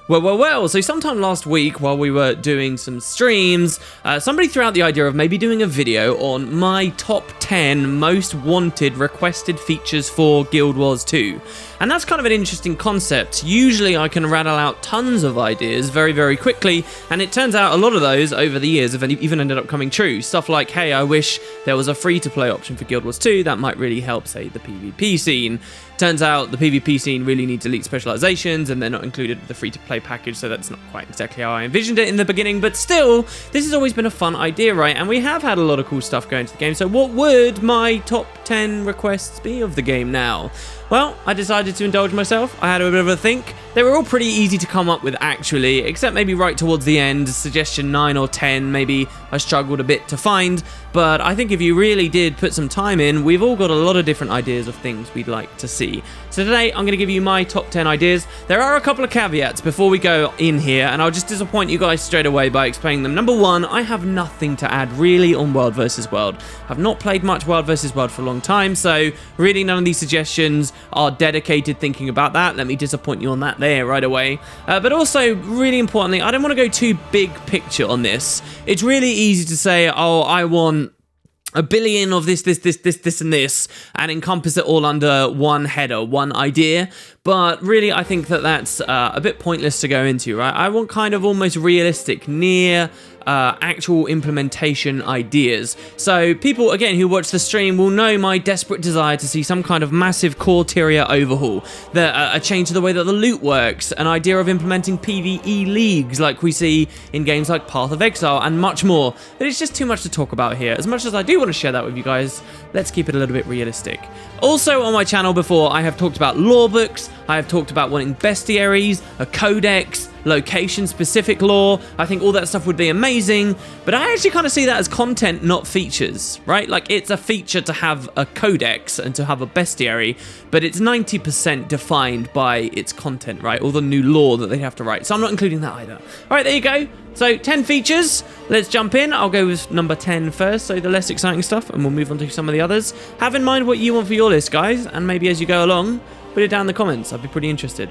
Well, so sometime last week while we were doing some streams, somebody threw out the idea of maybe doing a video on my top 10 most wanted requested features for Guild Wars 2. And that's kind of an interesting concept. Usually I can rattle out tons of ideas very, very quickly, and it turns out a lot of those over the years have even ended up coming true. Stuff like, hey, I wish there was a free-to-play option for Guild Wars 2, that might really help, say, the PvP scene. Turns out the PvP scene really needs elite specializations, and they're not included with the free-to-play package, so that's not quite exactly how I envisioned it in the beginning, but still, this has always been a fun idea, right? And we have had a lot of cool stuff going to the game, so what would my top 10 requests be of the game now? Well, I decided to indulge myself. I had a bit of a think. They were all pretty easy to come up with, actually, except maybe right towards the end, suggestion 9 or 10, maybe I struggled a bit to find, but I think if you really did put some time in, we've all got a lot of different ideas of things we'd like to see. So today, I'm going to give you my top 10 ideas. There are a couple of caveats before we go in here, and I'll just disappoint you guys straight away by explaining them. Number one, I have nothing to add really on World vs. World. I've not played much World vs. World for a long time, so really none of these suggestions are dedicated thinking about that. Let me disappoint you on that there right away. But also, really importantly, I don't want to go too big picture on this. It's really easy to say, oh, I want a billion of this, and this, and encompass it all under one header, one idea. But really, I think that that's a bit pointless to go into, right? I want kind of almost realistic, near actual implementation ideas. So people, again, who watch the stream will know my desperate desire to see some kind of massive core tier overhaul, a change to the way that the loot works, an idea of implementing PvE leagues like we see in games like Path of Exile, and much more. But it's just too much to talk about here. As much as I do want to share that with you guys, let's keep it a little bit realistic. Also on my channel before, I have talked about lore books, I have talked about wanting bestiaries, a codex, location-specific lore. I think all that stuff would be amazing, but I actually kind of see that as content, not features, right? Like, it's a feature to have a codex and to have a bestiary, but it's 90% defined by its content, right? All the new lore that they have to write. So I'm not including that either. All right, there you go. So 10 features. Let's jump in. I'll go with number 10 first, so the less exciting stuff, and we'll move on to some of the others. Have in mind what you want for your list, guys, and maybe as you go along, put it down in the comments. I'd be pretty interested.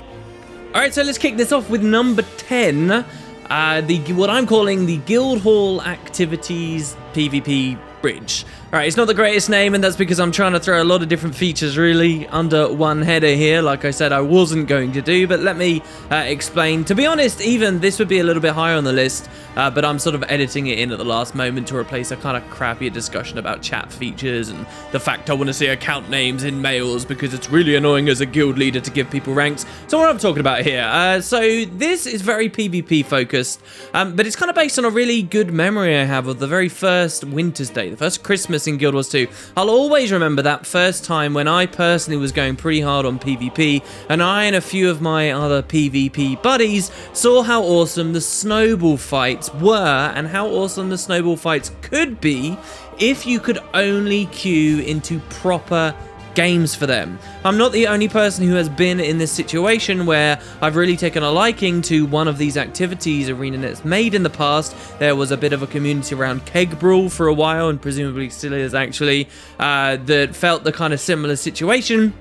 Alright, so let's kick this off with number 10, what I'm calling the Guildhall Activities PvP Bridge. Alright, it's not the greatest name, and that's because I'm trying to throw a lot of different features really under one header here, like I said I wasn't going to do, but let me explain. To be honest, even this would be a little bit higher on the list, but I'm sort of editing it in at the last moment to replace a kind of crappier discussion about chat features and the fact I want to see account names in mails because it's really annoying as a guild leader to give people ranks. So what I'm talking about here, so this is very PvP focused, but it's kind of based on a really good memory I have of the very first Winter's Day, the first Christmas in Guild Wars 2. I'll always remember that first time when I personally was going pretty hard on PvP, and I and a few of my other PvP buddies saw how awesome the snowball fights were and how awesome the snowball fights could be if you could only queue into proper games for them. I'm not the only person who has been in this situation where I've really taken a liking to one of these activities ArenaNet's made in the past. There was a bit of a community around Keg Brawl for a while, and presumably still is actually, that felt the kind of similar situation.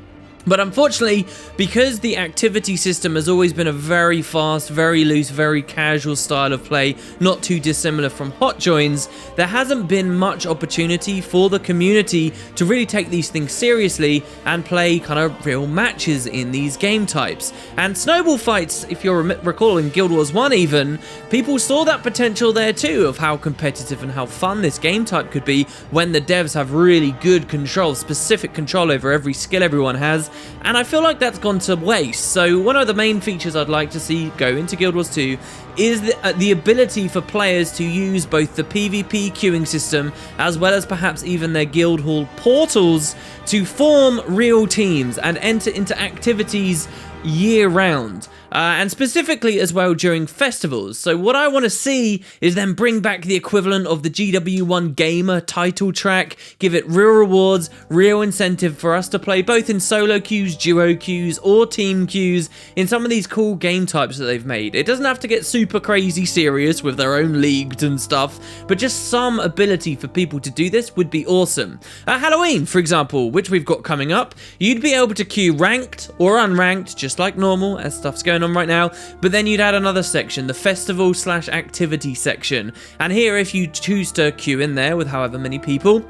But unfortunately, because the activity system has always been a very fast, very loose, very casual style of play, not too dissimilar from hot joins, there hasn't been much opportunity for the community to really take these things seriously and play kind of real matches in these game types. And snowball fights, if you're recalling Guild Wars 1 even, people saw that potential there too of how competitive and how fun this game type could be when the devs have really good control, specific control over every skill everyone has. And I feel like that's gone to waste. So one of the main features I'd like to see go into Guild Wars 2 is the ability for players to use both the PvP queuing system as well as perhaps even their Guildhall portals to form real teams and enter into activities year-round. And specifically as well during festivals. So what I want to see is then bring back the equivalent of the GW1 Gamer title track, give it real rewards, real incentive for us to play both in solo queues, duo queues, or team queues in some of these cool game types that they've made. It doesn't have to get super super crazy serious with their own leagues and stuff, but just some ability for people to do this would be awesome. At Halloween, for example, which we've got coming up, you'd be able to queue ranked or unranked, just like normal, as stuff's going on right now, but then you'd add another section, the festival/activity section. And here, if you choose to queue in there with however many people,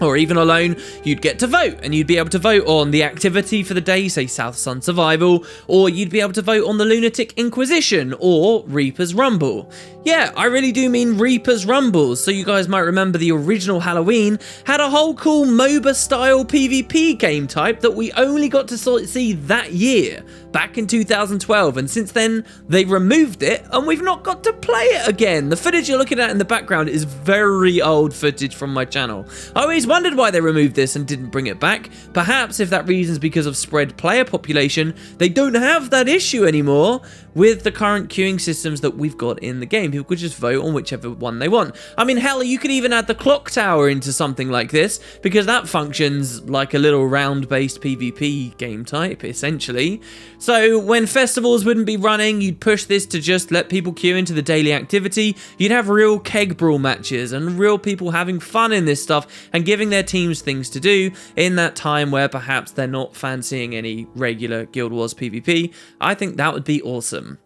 or even alone, you'd get to vote, and you'd be able to vote on the activity for the day, say South Sun Survival, or you'd be able to vote on the Lunatic Inquisition, or Reaper's Rumble. Yeah, I really do mean Reaper's Rumbles, so you guys might remember the original Halloween had a whole cool MOBA-style PvP game type that we only got to see that year, back in 2012, and since then, they removed it, and we've not got to play it again. The footage you're looking at in the background is very old footage from my channel. I always wondered why they removed this and didn't bring it back. Perhaps if that reason's because of spread player population, they don't have that issue anymore with the current queuing systems that we've got in the game. People could just vote on whichever one they want. I mean, hell, you could even add the clock tower into something like this, because that functions like a little round-based PvP game type, essentially. So when festivals wouldn't be running, you'd push this to just let people queue into the daily activity. You'd have real keg brawl matches and real people having fun in this stuff and giving their teams things to do in that time where perhaps they're not fancying any regular Guild Wars PvP. I think that would be awesome.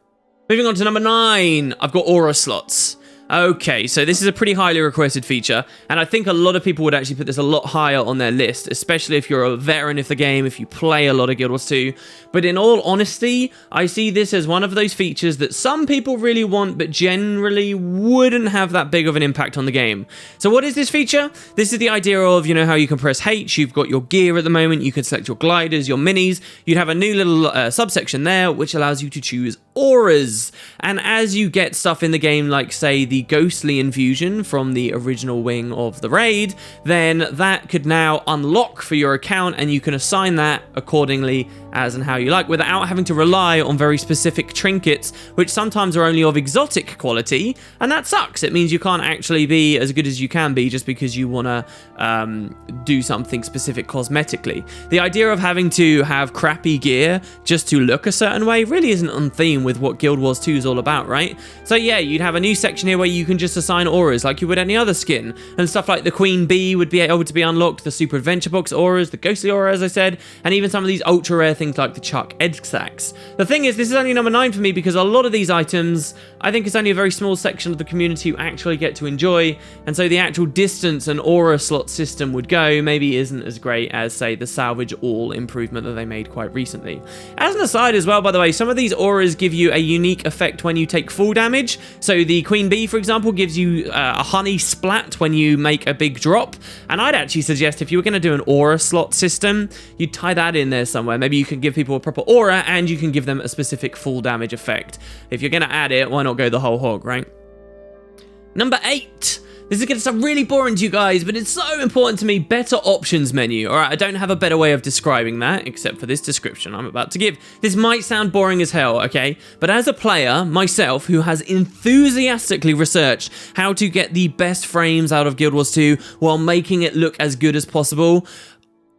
Moving on to number 9, I've got aura slots. Okay, so this is a pretty highly requested feature, and I think a lot of people would actually put this a lot higher on their list, especially if you're a veteran of the game, if you play a lot of Guild Wars 2. But in all honesty, I see this as one of those features that some people really want, but generally wouldn't have that big of an impact on the game. So what is this feature? This is the idea of, you know, how you can press H, you've got your gear at the moment, you can select your gliders, your minis, you'd have a new little subsection there, which allows you to choose auras. And as you get stuff in the game, like say the ghostly infusion from the original wing of the raid, then that could now unlock for your account, and you can assign that accordingly as and how you like, without having to rely on very specific trinkets, which sometimes are only of exotic quality, and that sucks. It means you can't actually be as good as you can be just because you want to do something specific cosmetically. The idea of having to have crappy gear just to look a certain way really isn't on theme with what Guild Wars 2 is all about, right? So yeah, you'd have a new section here where you can just assign auras like you would any other skin, and stuff like the Queen Bee would be able to be unlocked, the Super Adventure Box auras, the Ghostly aura, as I said, and even some of these ultra rare things like the Chuck Edge Sacks. The thing is, this is only number 9 for me because a lot of these items, I think it's only a very small section of the community who actually get to enjoy, and so the actual distance and aura slot system would go maybe isn't as great as, say, the salvage all improvement that they made quite recently. As an aside as well, by the way, some of these auras give you a unique effect when you take full damage. So the Queen Bee, for example, gives you a honey splat when you make a big drop, and I'd actually suggest if you were going to do an aura slot system, you'd tie that in there somewhere. Maybe you can give people a proper aura and you can give them a specific full damage effect. If you're going to add it, why not go the whole hog, right? Number 8. This is going to sound really boring to you guys, but it's so important to me. Better options menu. All right, I don't have a better way of describing that, except for this description I'm about to give. This might sound boring as hell, okay? But as a player, myself, who has enthusiastically researched how to get the best frames out of Guild Wars 2 while making it look as good as possible,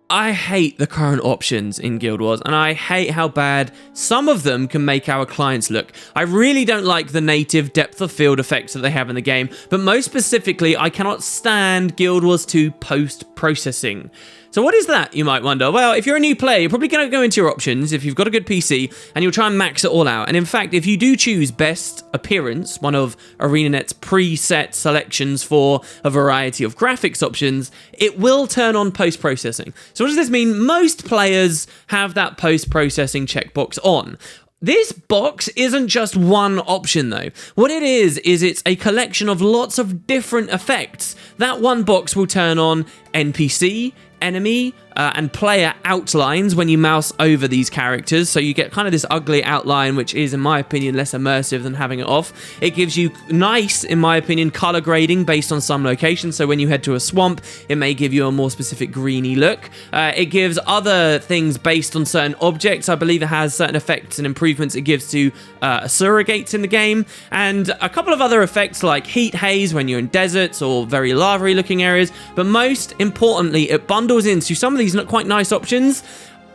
I hate the current options in Guild Wars, and I hate how bad some of them can make our clients look. I really don't like the native depth of field effects that they have in the game, but most specifically, I cannot stand Guild Wars 2 post-processing. So what is that, you might wonder? Well, if you're a new player, you're probably going to go into your options if you've got a good PC, and you'll try and max it all out. And in fact, if you do choose best appearance, one of ArenaNet's preset selections for a variety of graphics options, it will turn on post-processing. So what does this mean? Most players have that post-processing checkbox on. This box isn't just one option though. What it is it's a collection of lots of different effects. That one box will turn on NPC, enemy, and player outlines when you mouse over these characters, so you get kind of this ugly outline, which is, in my opinion, less immersive than having it off. It gives you nice, in my opinion, color grading based on some locations, so when you head to a swamp, it may give you a more specific greeny look. It gives other things based on certain objects. I believe it has certain effects and improvements it gives to surrogates in the game, and a couple of other effects like heat haze when you're in deserts or very lava-y looking areas, but most importantly, it bundles into some of these not quite nice options,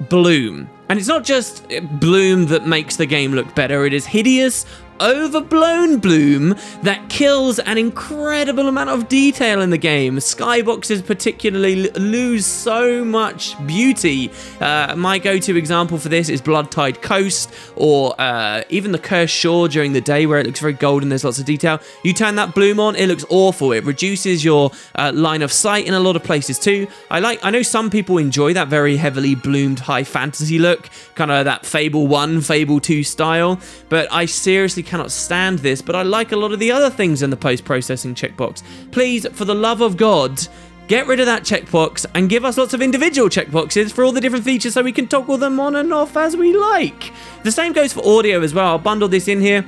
bloom. And it's not just bloom that makes the game look better, it is hideous, overblown bloom that kills an incredible amount of detail in the game. Skyboxes particularly lose so much beauty. My go-to example for this is Blood-Tide Coast, or even the Cursed Shore during the day, where it looks very golden, there's lots of detail. You turn that bloom on, it looks awful. It reduces your line of sight in a lot of places too. I know some people enjoy that very heavily bloomed high fantasy look, kind of that Fable 1, Fable 2 style, but I seriously cannot stand this. But I like a lot of the other things in the post-processing checkbox. Please, for the love of God, get rid of that checkbox and give us lots of individual checkboxes for all the different features so we can toggle them on and off as we like. The same goes for audio as well. I'll bundle this in here.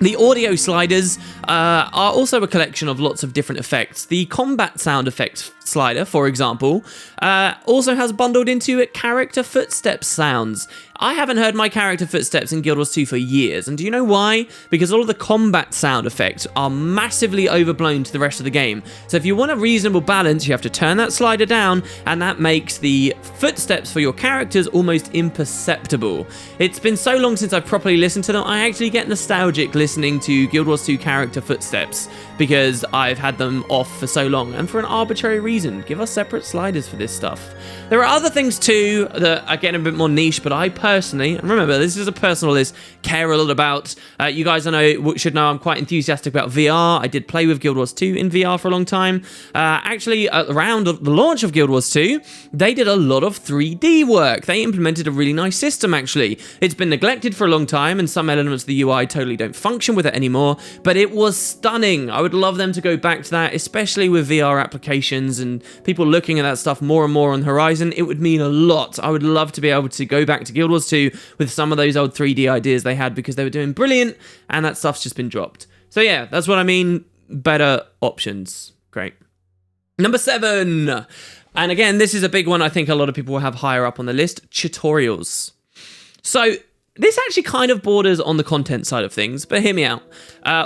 The audio sliders are also a collection of lots of different effects. The combat sound effects slider, for example, also has bundled into it character footsteps sounds. I haven't heard my character footsteps in Guild Wars 2 for years, and do you know why? Because all of the combat sound effects are massively overblown to the rest of the game. So if you want a reasonable balance, you have to turn that slider down, and that makes the footsteps for your characters almost imperceptible. It's been so long since I've properly listened to them, I actually get nostalgic listening to Guild Wars 2 character footsteps, because I've had them off for so long, and for an arbitrary reason. Give us separate sliders for this stuff. There are other things too that are getting a bit more niche, but I personally, and remember, this is a personal list, care a lot about. You guys should know I'm quite enthusiastic about VR. I did play with Guild Wars 2 in VR for a long time. Actually, around the launch of Guild Wars 2, they did a lot of 3D work. They implemented a really nice system, actually. It's been neglected for a long time, and some elements of the UI totally don't function with it anymore, but it was stunning. I would love them to go back to that, especially with VR applications and people looking at that stuff more and more on the horizon. It would mean a lot. I would love to be able to go back to Guild Wars 2 with some of those old 3D ideas they had, because they were doing brilliant, and that stuff's just been dropped. So yeah, that's what I mean. Better options. Great. Number 7. And again, this is a big one I think a lot of people will have higher up on the list. Tutorials. So this actually kind of borders on the content side of things, but hear me out.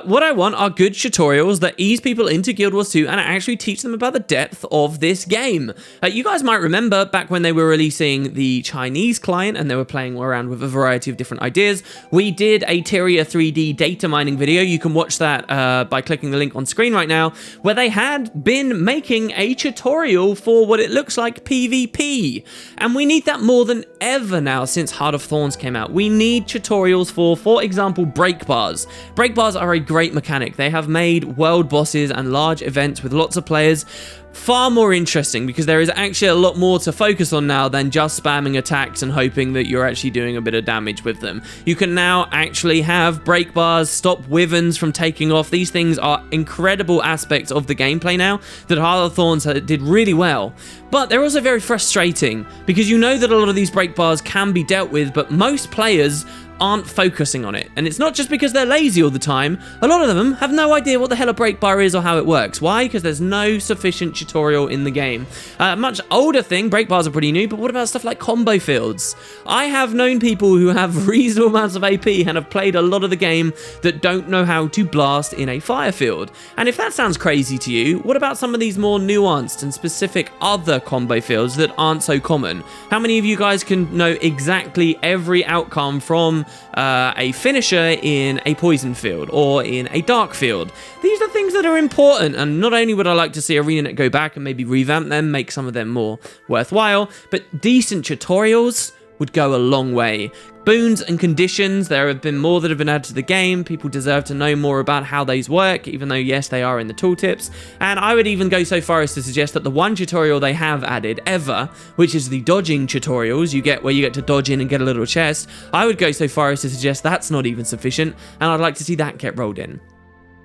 What I want are good tutorials that ease people into Guild Wars 2 and actually teach them about the depth of this game. You guys might remember back when they were releasing the Chinese client and they were playing around with a variety of different ideas, we did a Tyria 3D data mining video. You can watch that by clicking the link on screen right now, where they had been making a tutorial for what it looks like PvP. And we need that more than ever now since Heart of Thorns came out. We need tutorials for example, break bars. Break bars are a great mechanic. They have made world bosses and large events with lots of players far more interesting, because there is actually a lot more to focus on now than just spamming attacks and hoping that you're actually doing a bit of damage with them. You can now actually have break bars, stop wyverns from taking off. These things are incredible aspects of the gameplay now that Heart of Thorns did really well. But they're also very frustrating, because you know that a lot of these break bars can be dealt with, but most players aren't focusing on it. And it's not just because they're lazy all the time. A lot of them have no idea what the hell a break bar is or how it works. Why? Because there's no sufficient tutorial in the game. Much older thing, break bars are pretty new, but what about stuff like combo fields? I have known people who have reasonable amounts of AP and have played a lot of the game that don't know how to blast in a fire field. And if that sounds crazy to you, what about some of these more nuanced and specific other combo fields that aren't so common? How many of you guys can know exactly every outcome from a finisher in a poison field or in a dark field? These are things that are important, and not only would I like to see ArenaNet go back and maybe revamp them, make some of them more worthwhile, but decent tutorials would go a long way. Boons and conditions, there have been more that have been added to the game. People deserve to know more about how these work, even though, yes, they are in the tooltips. And I would even go so far as to suggest that the one tutorial they have added ever, which is the dodging tutorials, where you get to dodge in and get a little chest, I would go so far as to suggest that's not even sufficient, and I'd like to see that get rolled in.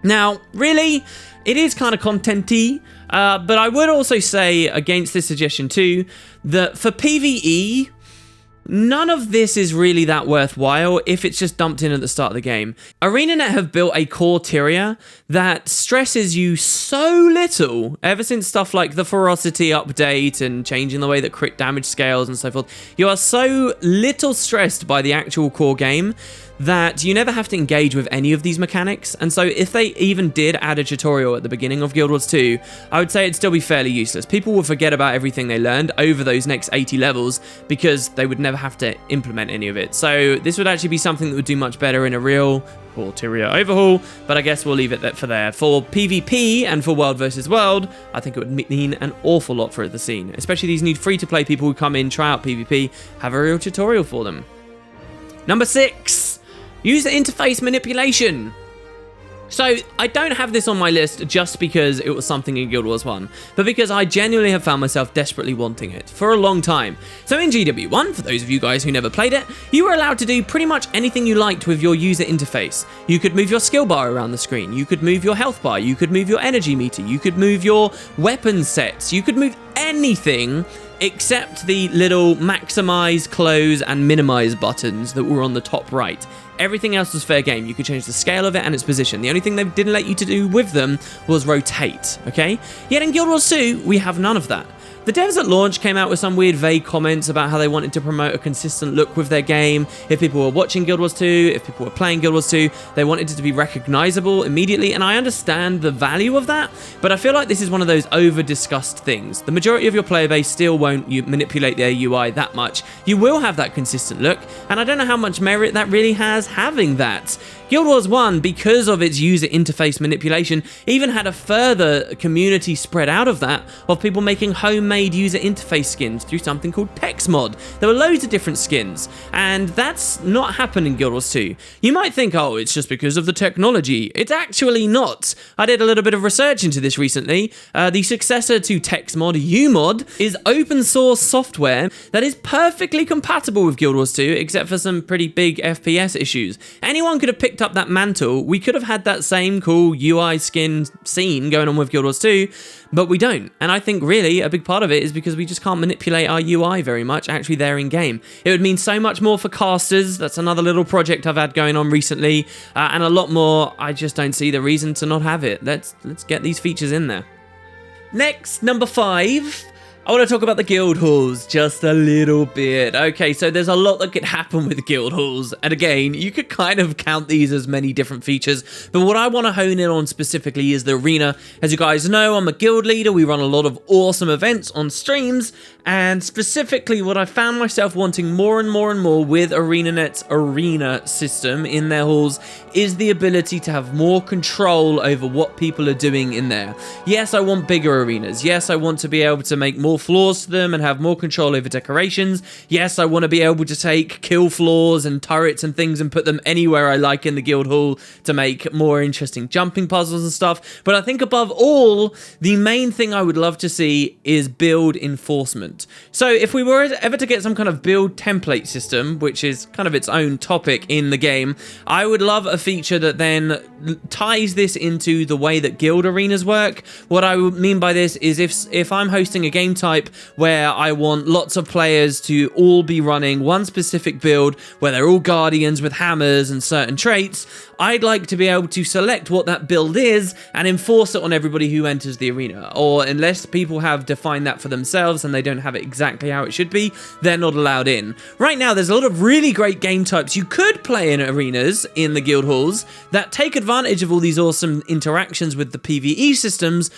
Now, really, it is kind of content-y, but I would also say against this suggestion too, that for PvE, none of this is really that worthwhile if it's just dumped in at the start of the game. ArenaNet have built a core Tyria that stresses you so little, ever since stuff like the ferocity update and changing the way that crit damage scales and so forth. You are so little stressed by the actual core game that you never have to engage with any of these mechanics, and so if they even did add a tutorial at the beginning of Guild Wars 2, I would say it'd still be fairly useless. People will forget about everything they learned over those next 80 levels because they would never have to implement any of it. So this would actually be something that would do much better in a real ulterior overhaul, but I guess we'll leave it for there. For PvP and for World versus World, I think it would mean an awful lot for the scene, especially these new free-to-play people who come in, try out PvP, have a real tutorial for them. Number 6, user interface manipulation. So I don't have this on my list just because it was something in Guild Wars 1, but because I genuinely have found myself desperately wanting it for a long time. So in GW1, for those of you guys who never played it, you were allowed to do pretty much anything you liked with your user interface. You could move your skill bar around the screen, you could move your health bar, you could move your energy meter, you could move your weapon sets, you could move anything except the little maximize, close, and minimize buttons that were on the top right. Everything else was fair game. You could change the scale of it and its position. The only thing they didn't let you to do with them was rotate, okay? Yet in Guild Wars 2, we have none of that. The devs at launch came out with some weird vague comments about how they wanted to promote a consistent look with their game. If people were watching Guild Wars 2, if people were playing Guild Wars 2, they wanted it to be recognizable immediately, and I understand the value of that, but I feel like this is one of those over-discussed things. The majority of your player base still won't manipulate their UI that much. You will have that consistent look, and I don't know how much merit that really has having that. Guild Wars 1, because of its user interface manipulation, even had a further community spread out of that, of people making homemade user interface skins through something called text mod. There were loads of different skins, and that's not happened in Guild Wars 2. You might think, oh, it's just because of the technology. It's actually not. I did a little bit of research into this recently. The successor to text mod, UMod, is open source software that is perfectly compatible with Guild Wars 2, except for some pretty big FPS issues. Anyone could have picked up that mantle. We could have had that same cool UI skin scene going on with Guild Wars 2, but we don't. And I think really a big part of it is because we just can't manipulate our UI very much actually there in game. It would mean so much more for casters. That's another little project I've had going on recently, and a lot more. I just don't see the reason to not have it. Let's get these features in there. Next, number 5. I want to talk about the guild halls just a little bit. Okay, so there's a lot that could happen with guild halls. And again, you could kind of count these as many different features. But what I want to hone in on specifically is the arena. As you guys know, I'm a guild leader. We run a lot of awesome events on streams. And specifically, what I found myself wanting more and more and more with ArenaNet's arena system in their halls is the ability to have more control over what people are doing in there. Yes, I want bigger arenas. Yes, I want to be able to make more floors to them and have more control over decorations. Yes, I want to be able to take kill floors and turrets and things and put them anywhere I like in the guild hall to make more interesting jumping puzzles and stuff. But I think above all, the main thing I would love to see is build enforcement. So if we were ever to get some kind of build template system, which is kind of its own topic in the game, I would love a feature that then ties this into the way that guild arenas work. What I mean by this is if I'm hosting a game type where I want lots of players to all be running one specific build where they're all guardians with hammers and certain traits, I'd like to be able to select what that build is and enforce it on everybody who enters the arena. Or unless people have defined that for themselves and they don't have it exactly how it should be, they're not allowed in. Right now, there's a lot of really great game types you could play in arenas in the guild halls that take advantage of all these awesome interactions with the PvE systems,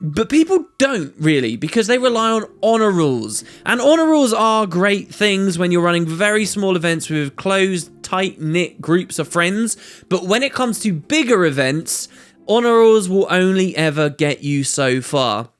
but people don't really, because they rely on honor rules. And honor rules are great things when you're running very small events with closed, tight-knit groups of friends. But when it comes to bigger events, honor rules will only ever get you so far.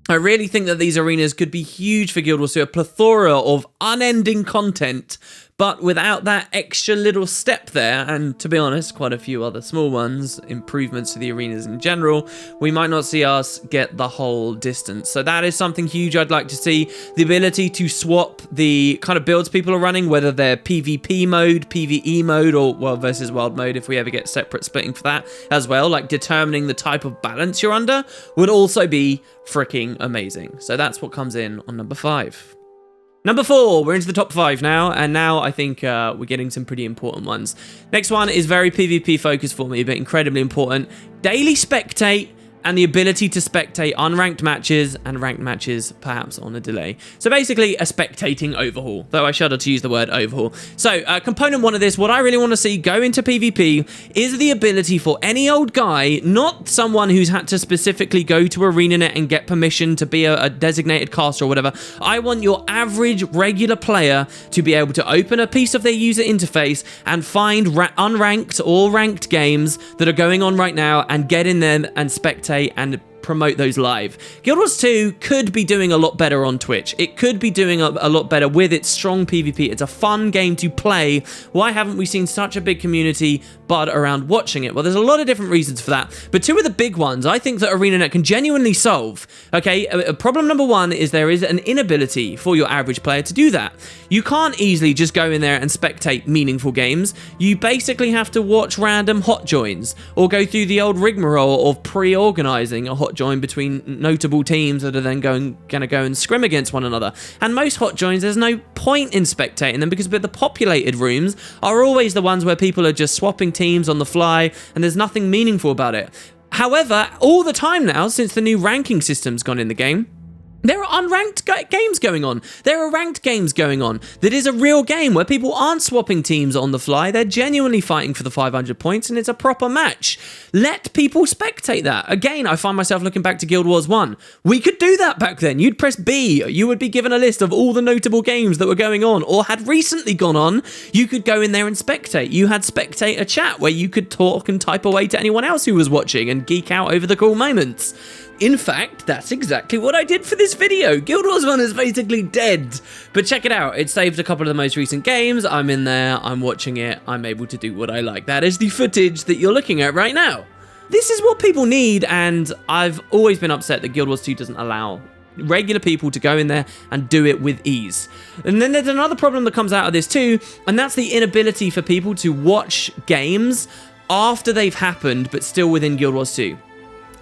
I really think that these arenas could be huge for Guild Wars 2, a plethora of unending content, but without that extra little step there, and to be honest, quite a few other small ones, improvements to the arenas in general, we might not see us get the whole distance. So that is something huge I'd like to see. The ability to swap the kind of builds people are running, whether they're PvP mode, PvE mode, or World versus World mode, if we ever get separate splitting for that as well, like determining the type of balance you're under, would also be freaking amazing. So that's what comes in on number 5. Number 4, we're into the top 5 now, and now I think we're getting some pretty important ones. Next one is very PvP focused for me, but incredibly important. Daily spectate and the ability to spectate unranked matches and ranked matches perhaps on a delay. So basically a spectating overhaul, though I shudder to use the word overhaul. So component 1 of this, what I really want to see go into PvP is the ability for any old guy, not someone who's had to specifically go to ArenaNet and get permission to be a designated caster or whatever. I want your average regular player to be able to open a piece of their user interface and find unranked or ranked games that are going on right now and get in them and spectate and promote those live. Guild Wars 2 could be doing a lot better on Twitch. It could be doing a lot better with its strong PvP. It's a fun game to play. Why haven't we seen such a big community bud around watching it? Well, there's a lot of different reasons for that, but 2 of the big ones I think that ArenaNet can genuinely solve. Okay, problem number 1 is there is an inability for your average player to do that. You can't easily just go in there and spectate meaningful games. You basically have to watch random hot joins or go through the old rigmarole of pre-organizing a hot join between notable teams that are then going to go and scrim against one another. And most hot joins, there's no point in spectating them because the populated rooms are always the ones where people are just swapping teams on the fly and there's nothing meaningful about it. However, all the time now, since the new ranking system's gone in the game, there are unranked games going on. There are ranked games going on. That is a real game where people aren't swapping teams on the fly. They're genuinely fighting for the 500 points and it's a proper match. Let people spectate that. Again, I find myself looking back to Guild Wars 1. We could do that back then. You'd press B. You would be given a list of all the notable games that were going on or had recently gone on. You could go in there and spectate. You had spectator chat where you could talk and type away to anyone else who was watching and geek out over the cool moments. In fact, that's exactly what I did for this video. Guild Wars 1 is basically dead. But check it out. It saved a couple of the most recent games. I'm in there. I'm watching it. I'm able to do what I like. That is the footage that you're looking at right now. This is what people need, and I've always been upset that Guild Wars 2 doesn't allow regular people to go in there and do it with ease. And then there's another problem that comes out of this too, and that's the inability for people to watch games after they've happened, but still within Guild Wars 2.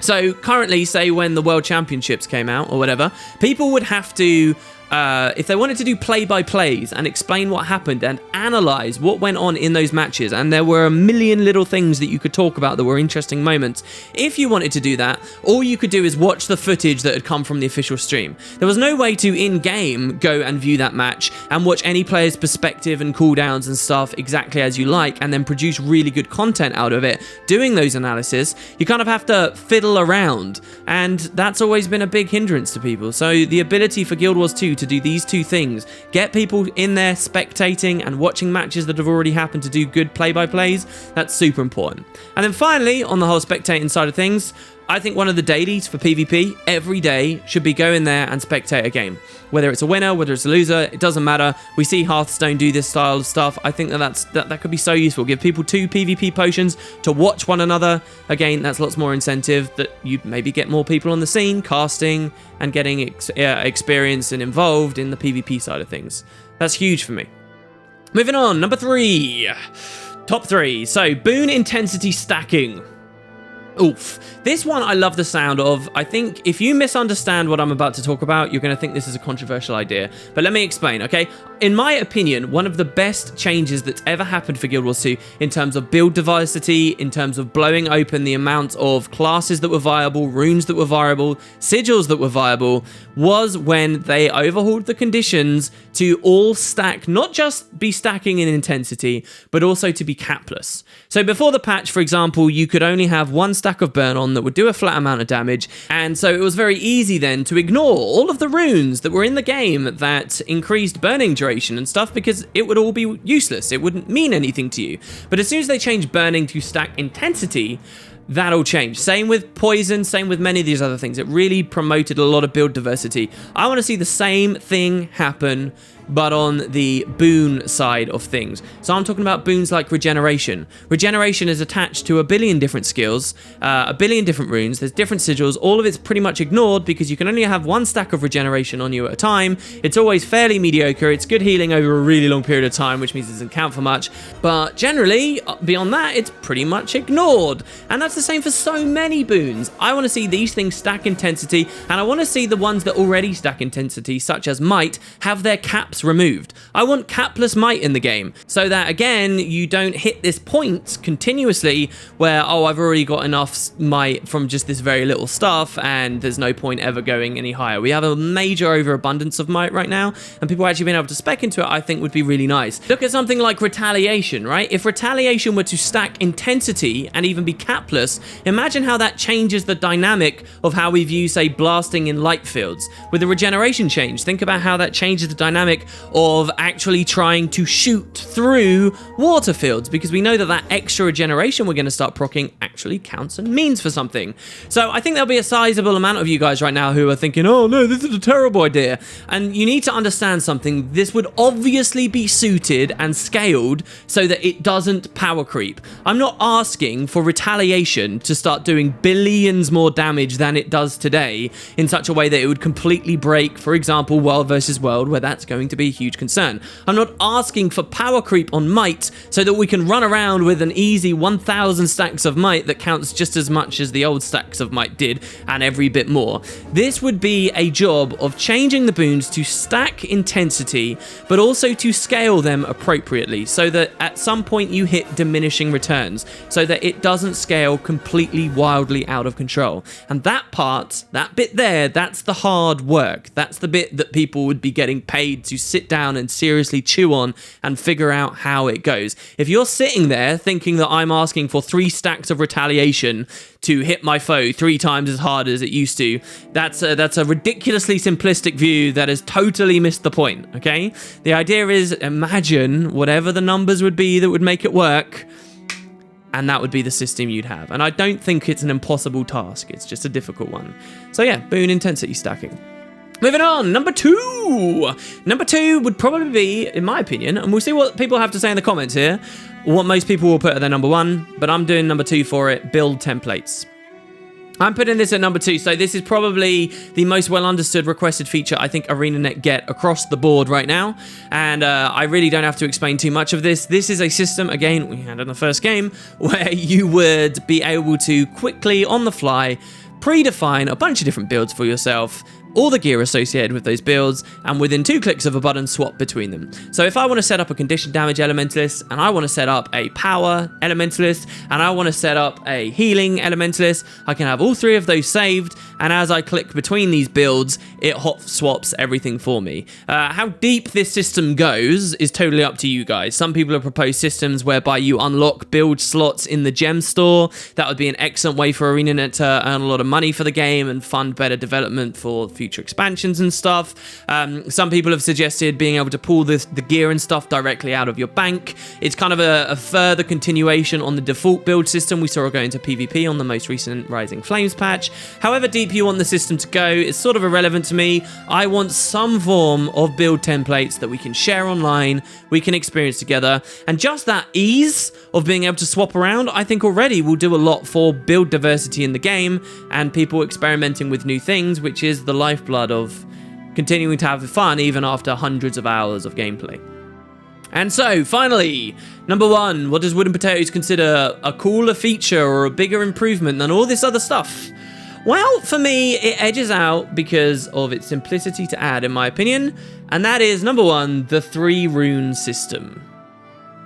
So currently, say when the World Championships came out or whatever, people would have to, if they wanted to do play-by-plays and explain what happened and analyze what went on in those matches, and there were a million little things that you could talk about that were interesting moments. If you wanted to do that, all you could do is watch the footage that had come from the official stream. There was no way to, in-game, go and view that match and watch any player's perspective and cooldowns and stuff exactly as you like, and then produce really good content out of it. Doing those analysis, you kind of have to fiddle around, and that's always been a big hindrance to people. So the ability for Guild Wars 2 to do these 2 things, get people in there spectating and watching matches that have already happened to do good play-by-plays, that's super important. And then finally, on the whole spectating side of things, I think one of the dailies for PvP every day should be go in there and spectate a game. Whether it's a winner, whether it's a loser, it doesn't matter. We see Hearthstone do this style of stuff. I think that could be so useful. Give people 2 PvP potions to watch one another. Again, that's lots more incentive that you'd maybe get more people on the scene, casting, and getting experience and involved in the PvP side of things. That's huge for me. Moving on, number 3. Top 3. So, boon intensity stacking. Oof. This one I love the sound of. I think if you misunderstand what I'm about to talk about, you're going to think this is a controversial idea. But let me explain, okay? In my opinion, one of the best changes that's ever happened for Guild Wars 2 in terms of build diversity, in terms of blowing open the amount of classes that were viable, runes that were viable, sigils that were viable, was when they overhauled the conditions to all stack, not just be stacking in intensity, but also to be capless. So before the patch, for example, you could only have 1 stack of burn on that would do a flat amount of damage, and so it was very easy then to ignore all of the runes that were in the game that increased burning duration and stuff, because it would all be useless. It wouldn't mean anything to you. But as soon as they changed burning to stack intensity, that all changed. Same with poison, same with many of these other things. It really promoted a lot of build diversity. I want to see the same thing happen, but on the boon side of things. So I'm talking about boons like regeneration. Regeneration is attached to a billion different skills, a billion different runes, there's different sigils, all of it's pretty much ignored because you can only have 1 stack of regeneration on you at a time. It's always fairly mediocre, it's good healing over a really long period of time, which means it doesn't count for much, but generally, beyond that, it's pretty much ignored. And that's the same for so many boons. I want to see these things stack intensity, and I want to see the ones that already stack intensity, such as might, have their caps caps removed. I want capless might in the game, so that again, you don't hit this point continuously where, oh, I've already got enough might from just this very little stuff and there's no point ever going any higher. We have a major overabundance of might right now, and people actually being able to spec into it, I think would be really nice. Look at something like retaliation, right? If retaliation were to stack intensity and even be capless, imagine how that changes the dynamic of how we view, say, blasting in light fields. With the regeneration change, think about how that changes the dynamic of actually trying to shoot through water fields, because we know that that extra regeneration we're going to start proccing actually counts and means for something. So I think there'll be a sizable amount of you guys right now who are thinking, oh no, this is a terrible idea. And you need to understand something. This would obviously be suited and scaled so that it doesn't power creep. I'm not asking for retaliation to start doing billions more damage than it does today in such a way that it would completely break, for example, world versus world, where that's going to be a huge concern. I'm not asking for power creep on might so that we can run around with an easy 1,000 stacks of might that counts just as much as the old stacks of might did, and every bit more. This would be a job of changing the boons to stack intensity, but also to scale them appropriately so that at some point you hit diminishing returns, so that it doesn't scale completely wildly out of control. And that part, that bit there, that's the hard work. That's the bit that people would be getting paid to sit down and seriously chew on and figure out how it goes. If you're sitting there thinking that I'm asking for 3 stacks of retaliation to hit my foe 3 times as hard as it used to, that's a ridiculously simplistic view that has totally missed the point, okay? The idea is, imagine whatever the numbers would be that would make it work, and that would be the system you'd have. And I don't think it's an impossible task, it's just a difficult one. So yeah, boon intensity stacking. Moving on, number 2. Number 2 would probably be, in my opinion, and we'll see what people have to say in the comments here, what most people will put at their number 1, but I'm doing number 2 for it, build templates. I'm putting this at number 2, so this is probably the most well understood requested feature I think ArenaNet get across the board right now, and I really don't have to explain too much of this. This is a system, again, we had in the first game, where you would be able to quickly, on the fly, predefine a bunch of different builds for yourself, all the gear associated with those builds, and within 2 clicks of a button, swap between them. So if I want to set up a condition damage elementalist, and I want to set up a power elementalist, and I want to set up a healing elementalist, I can have all 3 of those saved, and as I click between these builds, it hot swaps everything for me. How deep this system goes is totally up to you guys. Some people have proposed systems whereby you unlock build slots in the gem store. That would be an excellent way for ArenaNet to earn a lot of money for the game and fund better development for future expansions and stuff. Some people have suggested being able to pull the gear and stuff directly out of your bank. It's kind of a further continuation on the default build system we saw go into PvP on the most recent Rising Flames patch. However deep you want the system to go is sort of irrelevant to me. I want some form of build templates that we can share online, we can experience together, and just that ease of being able to swap around, I think already will do a lot for build diversity in the game and people experimenting with new things, which is the lifeblood of continuing to have fun even after hundreds of hours of gameplay. And so, finally, number 1, what does WoodenPotatoes consider a cooler feature or a bigger improvement than all this other stuff? Well, for me, it edges out because of its simplicity to add, in my opinion, and that is, number 1, the 3 rune system.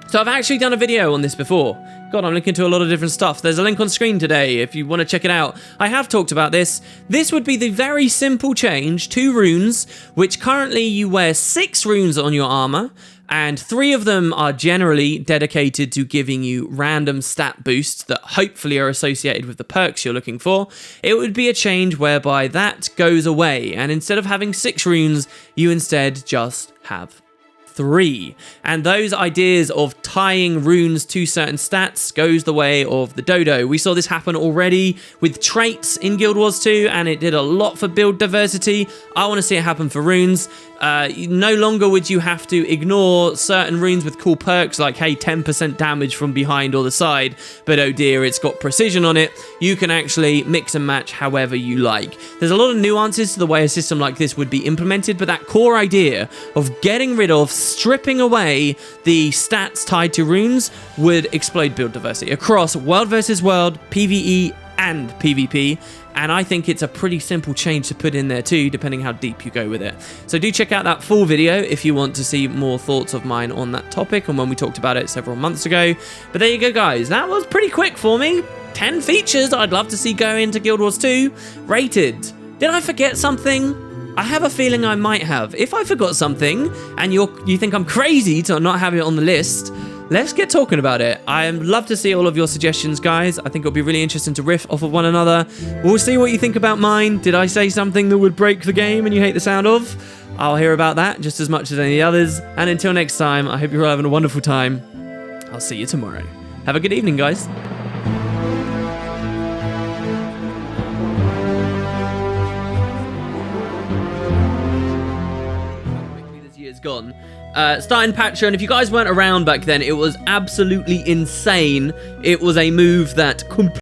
So I've actually done a video on this before. God, I'm linking to a lot of different stuff. There's a link on screen today if you want to check it out. I have talked about this. This would be the very simple change, 2 runes, which currently you wear 6 runes on your armor, and 3 of them are generally dedicated to giving you random stat boosts that hopefully are associated with the perks you're looking for. It would be a change whereby that goes away, and instead of having 6 runes, you instead just have 3. And those ideas of tying runes to certain stats goes the way of the dodo. We saw this happen already with traits in Guild Wars 2, and it did a lot for build diversity. I want to see it happen for runes. No longer would you have to ignore certain runes with cool perks like, hey, 10% damage from behind or the side, but oh dear, it's got precision on it. You can actually mix and match however you like. There's a lot of nuances to the way a system like this would be implemented, but that core idea of getting rid of, stripping away the stats tied to runes would explode build diversity across world versus world, PvE, and PvP, and I think it's a pretty simple change to put in there too, depending how deep you go with it. So do check out that full video if you want to see more thoughts of mine on that topic and when we talked about it several months ago. But there you go, guys. That was pretty quick for me. 10 features I'd love to see go into Guild Wars 2. Rated. Did I forget something? I have a feeling I might have. If I forgot something and you think I'm crazy to not have it on the list, let's get talking about it. I'd love to see all of your suggestions, guys. I think it'll be really interesting to riff off of one another. We'll see what you think about mine. Did I say something that would break the game and you hate the sound of? I'll hear about that just as much as any others. And until next time, I hope you're all having a wonderful time. I'll see you tomorrow. Have a good evening, guys. Gone. Starting Patcher, and if you guys weren't around back then, it was absolutely insane. It was a move that completely